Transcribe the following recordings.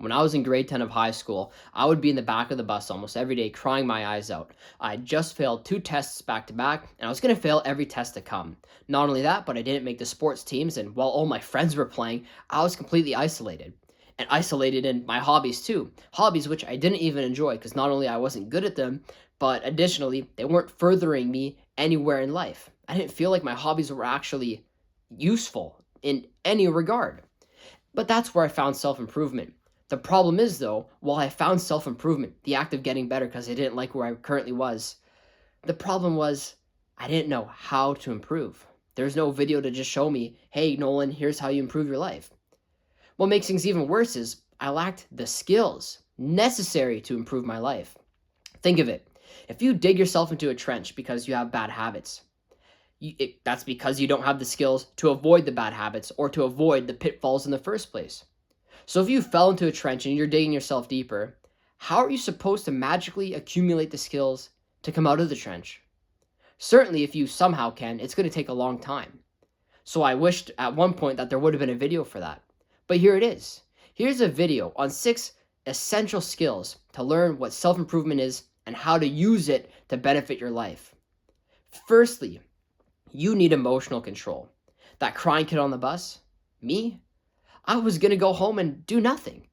When I was in grade 10 of high school, I would be in the back of the bus almost every day crying my eyes out. I had just failed two tests back to back, and I was going to fail every test to come. Not only that, but I didn't make the sports teams, and while all my friends were playing, I was completely isolated. And isolated in my hobbies too. Hobbies which I didn't even enjoy because not only I wasn't good at them, but additionally, they weren't furthering me anywhere in life. I didn't feel like my hobbies were actually useful in any regard. But that's where I found self improvement. The problem is, though, while I found self improvement, the act of getting better because I didn't like where I currently was, the problem was I didn't know how to improve. There's no video to just show me, hey, Nolan, here's how you improve your life. What makes things even worse is I lacked the skills necessary to improve my life. Think of it. If you dig yourself into a trench because you have bad habits, that's because you don't have the skills to avoid the bad habits or to avoid the pitfalls in the first place. So if you fell into a trench and you're digging yourself deeper, how are you supposed to magically accumulate the skills to come out of the trench? Certainly, if you somehow can, it's going to take a long time. So I wished at one point that there would have been a video for that. But here it is. Here's a video on 6 essential skills to learn what self-improvement is and how to use it to benefit your life. Firstly, you need emotional control. That crying kid on the bus, me, I was going to go home and do nothing.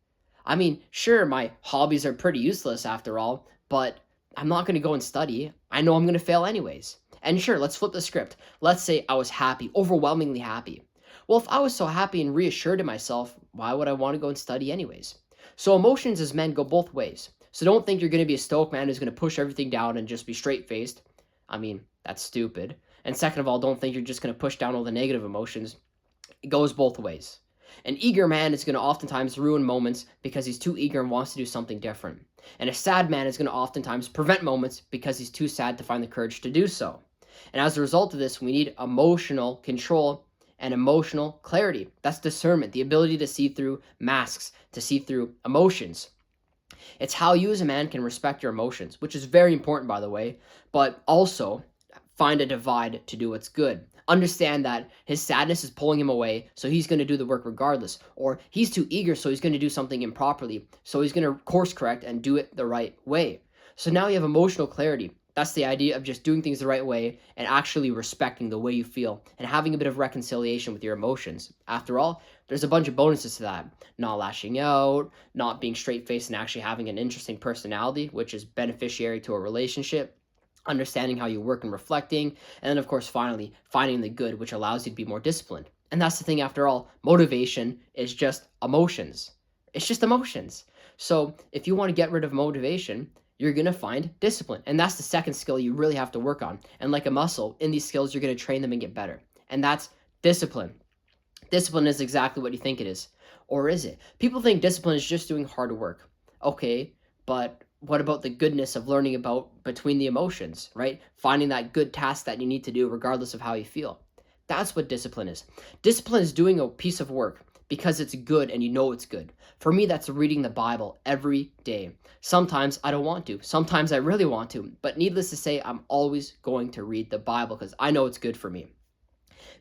I mean, sure, my hobbies are pretty useless after all, but I'm not going to go and study. I know I'm going to fail anyways. And sure, let's flip the script. Let's say I was happy, overwhelmingly happy. Well, if I was so happy and reassured to myself, why would I want to go and study anyways? So emotions as men go both ways. So don't think you're going to be a stoic man who's going to push everything down and just be straight-faced. I mean, that's stupid. And second of all, don't think you're just going to push down all the negative emotions. It goes both ways. An eager man is going to oftentimes ruin moments because he's too eager and wants to do something different. And a sad man is going to oftentimes prevent moments because he's too sad to find the courage to do so. And as a result of this, we need emotional control and emotional clarity. That's discernment, the ability to see through masks, to see through emotions. It's how you as a man can respect your emotions, which is very important, by the way, but also find a divide to do what's good. Understand that his sadness is pulling him away, so he's going to do the work regardless. Or he's too eager, so he's going to do something improperly, so he's going to course correct and do it the right way. So now you have emotional clarity. That's the idea of just doing things the right way and actually respecting the way you feel and having a bit of reconciliation with your emotions. After all, there's a bunch of bonuses to that. Not lashing out, not being straight-faced and actually having an interesting personality, which is beneficiary to a relationship. Understanding how you work and reflecting, and then of course finally finding the good, which allows you to be more disciplined. And that's the thing, after all, motivation is just emotions. It's just emotions. So if you want to get rid of motivation, you're going to find discipline. And that's the second skill you really have to work on. And like a muscle, in these skills, you're going to train them and get better. And that's discipline. Discipline is exactly what you think it is. Or is it? People think discipline is just doing hard work. Okay, but what about the goodness of learning about between the emotions, right? Finding that good task that you need to do regardless of how you feel. That's what discipline is. Discipline is doing a piece of work because it's good and you know it's good. For me, that's reading the Bible every day. Sometimes I don't want to. Sometimes I really want to. But needless to say, I'm always going to read the Bible because I know it's good for me.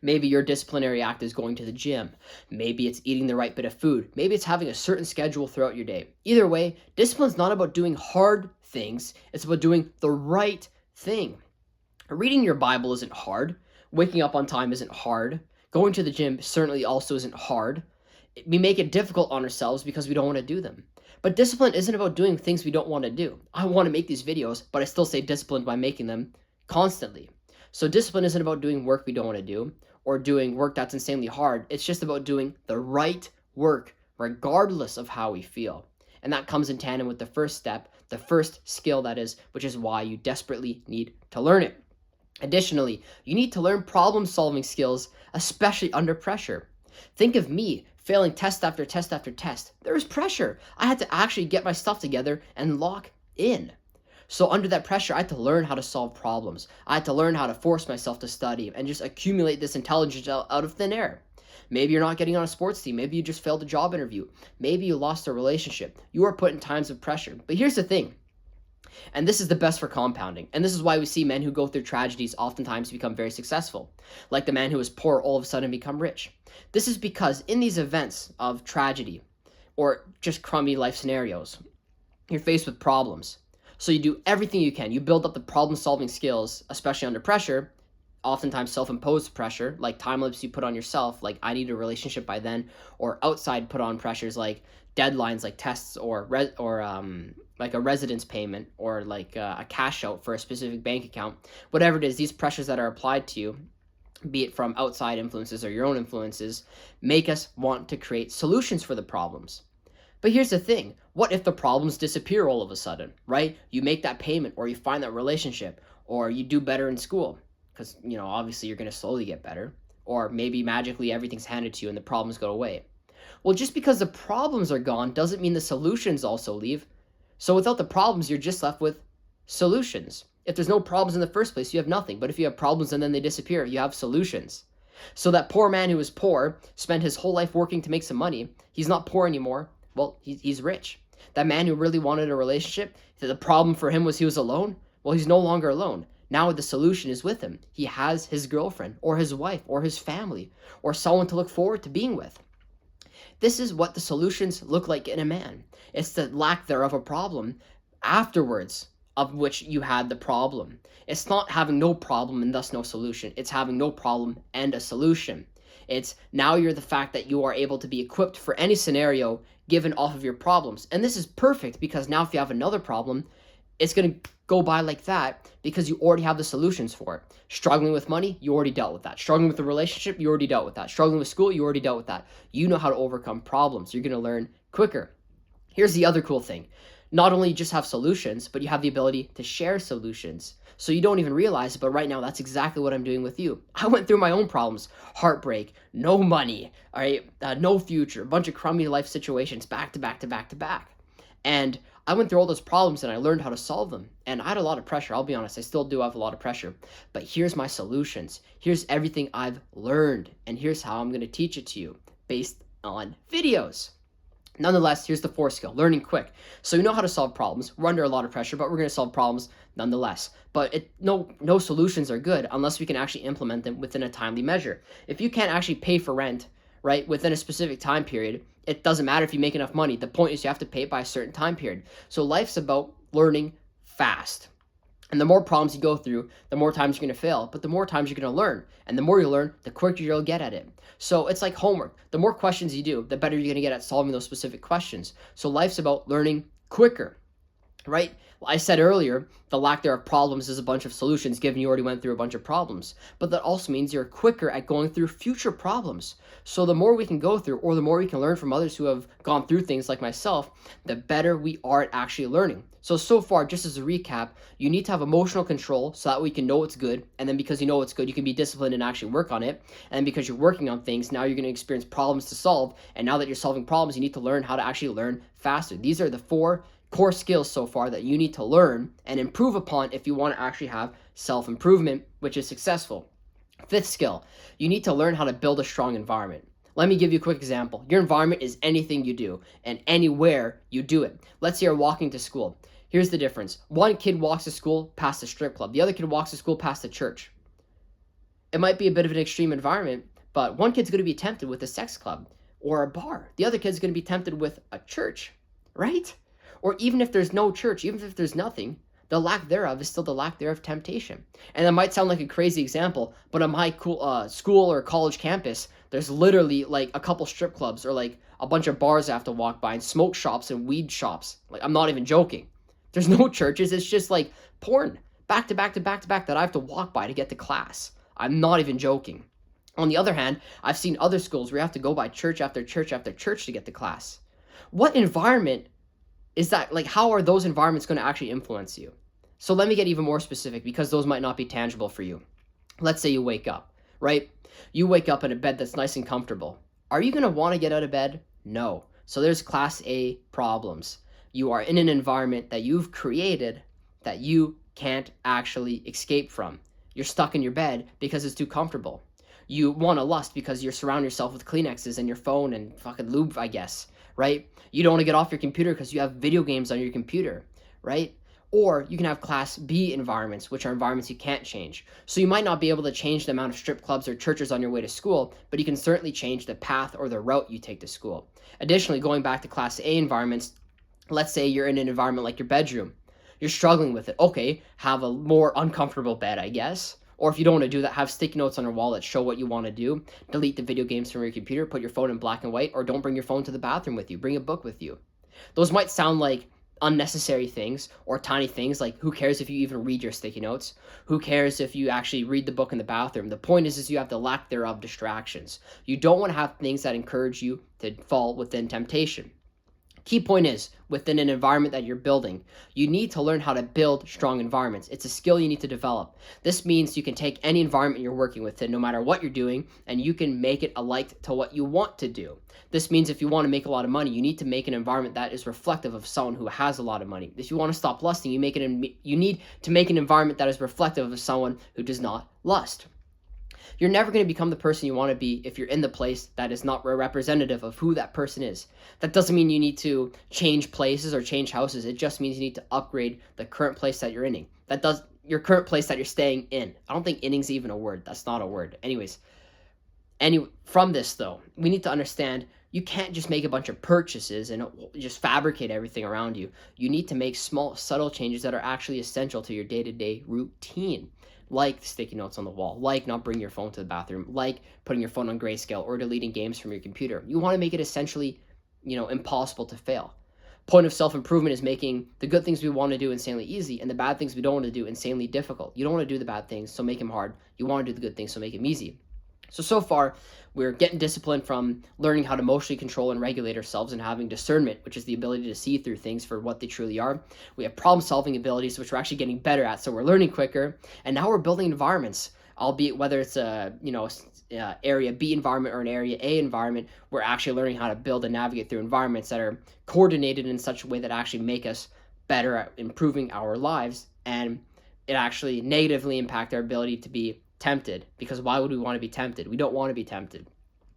Maybe your disciplinary act is going to the gym. Maybe it's eating the right bit of food. Maybe it's having a certain schedule throughout your day. Either way, discipline's not about doing hard things. It's about doing the right thing. Reading your Bible isn't hard. Waking up on time isn't hard. Going to the gym certainly also isn't hard. We make it difficult on ourselves because we don't want to do them. But discipline isn't about doing things we don't want to do. I want to make these videos, but I still stay disciplined by making them constantly. So discipline isn't about doing work we don't want to do or doing work that's insanely hard. It's just about doing the right work regardless of how we feel. And that comes in tandem with the first step, the first skill that is, which is why you desperately need to learn it. Additionally, you need to learn problem-solving skills, especially under pressure. Think of me failing test after test after test. There was pressure. I had to actually get my stuff together and lock in. So under that pressure, I had to learn how to solve problems. I had to learn how to force myself to study and just accumulate this intelligence out of thin air. Maybe you're not getting on a sports team. Maybe you just failed a job interview. Maybe you lost a relationship. You are put in times of pressure. But here's the thing. And this is the best for compounding. And this is why we see men who go through tragedies oftentimes become very successful. Like the man who was poor all of a sudden become rich. This is because in these events of tragedy, or just crummy life scenarios. You're faced with problems. So you do everything you can. You build up the problem solving skills, especially under pressure, oftentimes self-imposed pressure, like time limits you put on yourself, like I need a relationship by then, or outside put on pressures like deadlines, like tests, or like a residence payment, or like a cash out for a specific bank account. Whatever it is, these pressures that are applied to you, be it from outside influences or your own influences, make us want to create solutions for the problems. But here's the thing, what if the problems disappear all of a sudden, right? You make that payment, or you find that relationship, or you do better in school, because, obviously you're going to slowly get better, or maybe magically everything's handed to you and the problems go away. Well, just because the problems are gone doesn't mean the solutions also leave. So without the problems, you're just left with solutions. If there's no problems in the first place, you have nothing. But if you have problems and then they disappear, you have solutions. So that poor man who was poor, spent his whole life working to make some money, he's not poor anymore. Well, he's rich. That man who really wanted a relationship, the problem for him was he was alone. Well, he's no longer alone. Now the solution is with him. He has his girlfriend, or his wife, or his family, or someone to look forward to being with. This is what the solutions look like in a man. It's the lack thereof a problem afterwards of which you had the problem. It's not having no problem and thus no solution. It's having no problem and a solution. It's now you're the fact that you are able to be equipped for any scenario given off of your problems. And this is perfect because now if you have another problem, it's going to go by like that because you already have the solutions for it. Struggling with money, you already dealt with that. Struggling with a relationship, you already dealt with that. Struggling with school, you already dealt with that. You know how to overcome problems. You're going to learn quicker. Here's the other cool thing. Not only you just have solutions, but you have the ability to share solutions. So you don't even realize it, but right now that's exactly what I'm doing with you. I went through my own problems. Heartbreak, no money, all right, no future, a bunch of crummy life situations back to back to back to back. And I went through all those problems and I learned how to solve them. And I had a lot of pressure. I'll be honest, I still do have a lot of pressure. But here's my solutions. Here's everything I've learned. And here's how I'm going to teach it to you based on videos. Nonetheless, here's the fourth skill, learning quick. So you know how to solve problems. We're under a lot of pressure, but we're going to solve problems nonetheless. But no solutions are good unless we can actually implement them within a timely measure. If you can't actually pay for rent, right, within a specific time period, it doesn't matter if you make enough money. The point is you have to pay it by a certain time period. So life's about learning fast. And the more problems you go through, the more times you're going to fail, but the more times you're going to learn. And the more you learn, the quicker you'll get at it. So it's like homework. The more questions you do, the better you're going to get at solving those specific questions. So life's about learning quicker, right? I said earlier, the lack there of problems is a bunch of solutions given you already went through a bunch of problems. But that also means you're quicker at going through future problems. So the more we can go through, or the more we can learn from others who have gone through things like myself, the better we are at actually learning. So far, just as a recap, you need to have emotional control so that we can know what's good. And then because you know what's good, you can be disciplined and actually work on it. And because you're working on things, now you're going to experience problems to solve. And now that you're solving problems, you need to learn how to actually learn faster. These are the 4 core skills so far that you need to learn and improve upon if you want to actually have self-improvement, which is successful. 5th skill, you need to learn how to build a strong environment. Let me give you a quick example. Your environment is anything you do and anywhere you do it. Let's say you're walking to school. Here's the difference. One kid walks to school past a strip club. The other kid walks to school past a church. It might be a bit of an extreme environment, but one kid's going to be tempted with a sex club or a bar. The other kid's going to be tempted with a church, right? Or even if there's no church, even if there's nothing, the lack thereof is still the lack thereof temptation. And that might sound like a crazy example, but on my school or college campus, there's literally like a couple strip clubs or like a bunch of bars I have to walk by and smoke shops and weed shops. Like, I'm not even joking. There's no churches. It's just like porn back to back to back to back that I have to walk by to get to class. I'm not even joking. On the other hand, I've seen other schools where you have to go by church after church after church to get to class. What environment is that? Like, how are those environments going to actually influence you? So let me get even more specific because those might not be tangible for you. Let's say you wake up, right? You wake up in a bed that's nice and comfortable. Are you going to want to get out of bed? No. So there's class A problems. You are in an environment that you've created that you can't actually escape from. You're stuck in your bed because it's too comfortable. You want to lust because you surround yourself with Kleenexes and your phone and fucking lube, I guess, right? You don't want to get off your computer because you have video games on your computer, right? Or you can have class B environments, which are environments you can't change. So you might not be able to change the amount of strip clubs or churches on your way to school, but you can certainly change the path or the route you take to school. Additionally, going back to class A environments, let's say you're in an environment like your bedroom. You're struggling with it. Okay, have a more uncomfortable bed, I guess. Or if you don't want to do that, have sticky notes on your wall that show what you want to do. Delete the video games from your computer, put your phone in black and white, or don't bring your phone to the bathroom with you. Bring a book with you. Those might sound like unnecessary things or tiny things, like who cares if you even read your sticky notes? Who cares if you actually read the book in the bathroom? The point is you have the lack thereof distractions. You don't want to have things that encourage you to fall within temptation. Key point is, within an environment that you're building, you need to learn how to build strong environments. It's a skill you need to develop. This means you can take any environment you're working within, no matter what you're doing, and you can make it alike to what you want to do. This means if you want to make a lot of money, you need to make an environment that is reflective of someone who has a lot of money. If you want to stop lusting, you need to make an environment that is reflective of someone who does not lust. You're never going to become the person you want to be if you're in the place that is not representative of who that person is. That doesn't mean you need to change places or change houses. It just means you need to upgrade the current place that you're in. Your current place that you're staying in. I don't think inning's even a word. That's not a word. From this though, we need to understand you can't just make a bunch of purchases and just fabricate everything around you. You need to make small, subtle changes that are actually essential to your day-to-day routine. Like sticky notes on the wall, like not bringing your phone to the bathroom, like putting your phone on grayscale or deleting games from your computer. You want to make it essentially, impossible to fail. Point of self-improvement is making the good things we want to do insanely easy and the bad things we don't want to do insanely difficult. You don't want to do the bad things, so make them hard. You want to do the good things, so make them easy. So far, we're getting discipline from learning how to emotionally control and regulate ourselves and having discernment, which is the ability to see through things for what they truly are. We have problem-solving abilities, which we're actually getting better at, so we're learning quicker. And now we're building environments, albeit whether it's a area B environment or an area A environment, we're actually learning how to build and navigate through environments that are coordinated in such a way that actually make us better at improving our lives, and it actually negatively impact our ability to be tempted, because why would we want to be tempted? We don't want to be tempted.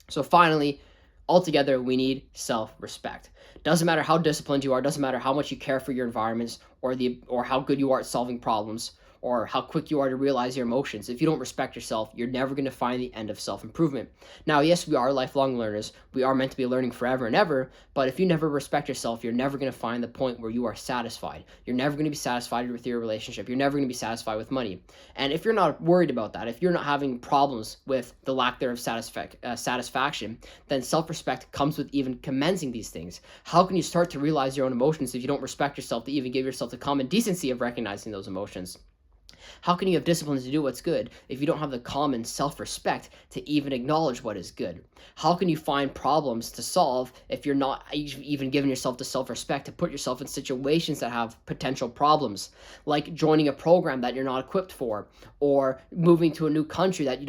So finally, altogether, we need self-respect. Doesn't matter how disciplined you are, doesn't matter how much you care for your environments or how good you are at solving problems or how quick you are to realize your emotions. If you don't respect yourself, you're never going to find the end of self-improvement. Now, yes, we are lifelong learners. We are meant to be learning forever and ever, but if you never respect yourself, you're never going to find the point where you are satisfied. You're never going to be satisfied with your relationship. You're never going to be satisfied with money. And if you're not worried about that, if you're not having problems with the lack thereof satisfaction, then self-respect comes with even commencing these things. How can you start to realize your own emotions if you don't respect yourself to even give yourself the common decency of recognizing those emotions? How can you have discipline to do what's good if you don't have the common self-respect to even acknowledge what is good? How can you find problems to solve if you're not even giving yourself the self-respect to put yourself in situations that have potential problems, like joining a program that you're not equipped for, or moving to a new country that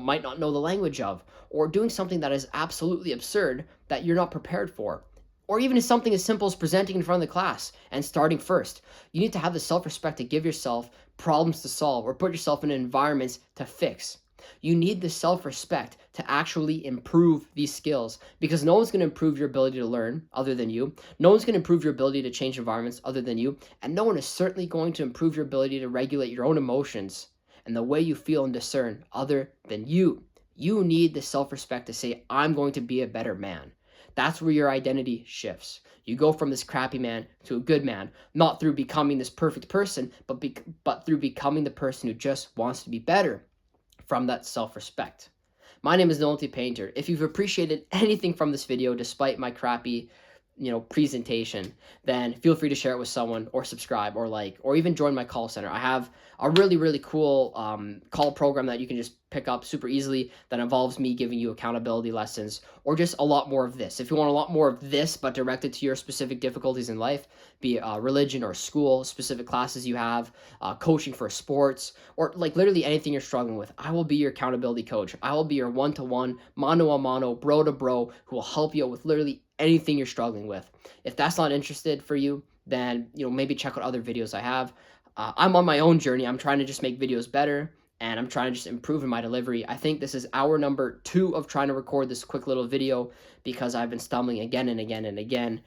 might not know the language of, or doing something that is absolutely absurd that you're not prepared for? Or even something as simple as presenting in front of the class and starting first. You need to have the self-respect to give yourself problems to solve or put yourself in environments to fix. You need the self-respect to actually improve these skills, because no one's going to improve your ability to learn other than you. No one's going to improve your ability to change environments other than you. And no one is certainly going to improve your ability to regulate your own emotions and the way you feel and discern other than you. You need the self-respect to say, I'm going to be a better man. That's where your identity shifts. You go from this crappy man to a good man, not through becoming this perfect person, but through becoming the person who just wants to be better from that self-respect. My name is Nolan T. Painter. If you've appreciated anything from this video, despite my crappy presentation, then feel free to share it with someone, or subscribe, or like, or even join my call center. I have a really, really cool call program that you can just pick up super easily that involves me giving you accountability lessons, or just a lot more of this. If you want a lot more of this, but directed to your specific difficulties in life, be it religion or school, specific classes you have, coaching for sports, or like literally anything you're struggling with, I will be your accountability coach. I will be your one-to-one, mano-a-mano, bro-to-bro, who will help you out with literally anything you're struggling with. If that's not interested for you, then maybe check out other videos I have. I'm on my own journey. I'm trying to just make videos better, and I'm trying to just improve in my delivery. I think this is hour number 2 of trying to record this quick little video, because I've been stumbling again and again and again.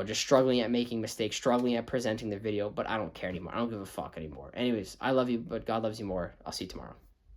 just struggling at making mistakes, struggling at presenting the video, but I don't care anymore. I don't give a fuck anymore. Anyways, I love you, but God loves you more. I'll see you tomorrow.